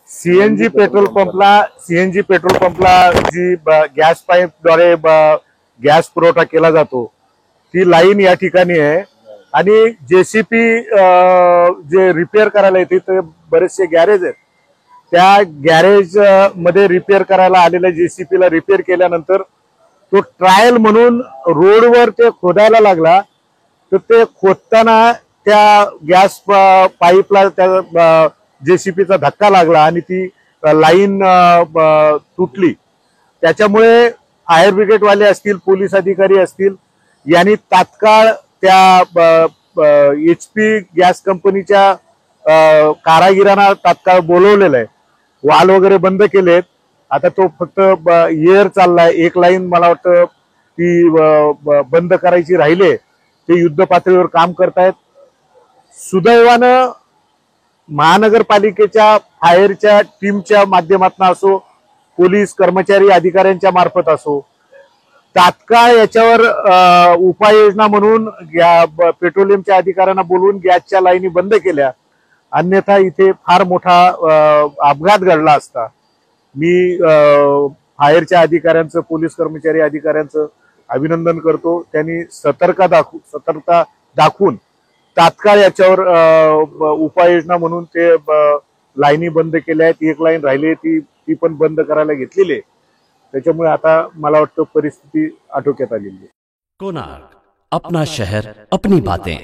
CNG petrol पंपला G gas पाईपद्वारे gas पुरवठा केला जातो ती लाईन या ठिकाणी आहे आणि जेसीपी जे रिपेअर करायला येते ते बरेचसे गॅरेज आहेत. त्या गॅरेज मध्ये रिपेअर करायला आलेल्या जेसीपीला रिपेअर केल्यानंतर तो ट्रायल म्हणून रोडवर ते खोदायला लागला. तर ते खोदताना त्या गॅस पाईपला त्या जेसीपीचा धक्का लागला आणि ती लाईन तुटली. त्याच्यामुळे फायर ब्रिगेडवाले असतील, पोलीस अधिकारी असतील यांनी तात्काळ त्या HP गॅस कंपनीच्या कारागिरांना तात्काळ बोलवलेलं आहे. वाल वगैरे बंद केलेत. आता तो फक्त एअर चाललाय. एक लाईन मला वाटतं ती बंद करायची राहिले. ते युद्ध पातळीवर काम करतायत. सुदैवानं महानगरपालिकेच्या फायरच्या टीमच्या माध्यमातून असो, पोलीस कर्मचारी अधिकाऱ्यांच्या मार्फत असो, तात्काळ याच्यावर उपाययोजना म्हणून पेट्रोलियमच्या अधिकाऱ्यांना बोलवून गॅसच्या लाईनी बंद केल्या. अन्यथा इथे फार मोठा अपघात घडला असता. मी फायरच्या अधिकाऱ्यांचं, पोलीस कर्मचारी अधिकाऱ्यांचं अभिनंदन करतो. त्यांनी सतर्कता दाखवून तात्काळ याच्यावर उपाययोजना म्हणून ते लाईनी बंद केल्या आहेत. एक लाईन राहिली ती पण बंद करायला घेतलेली आहे. त्याच्यामुळे आता मला वाटतं परिस्थिती आटोक्यात आलेली आहे. कोणार्क, अपना शहर अपनी बातें.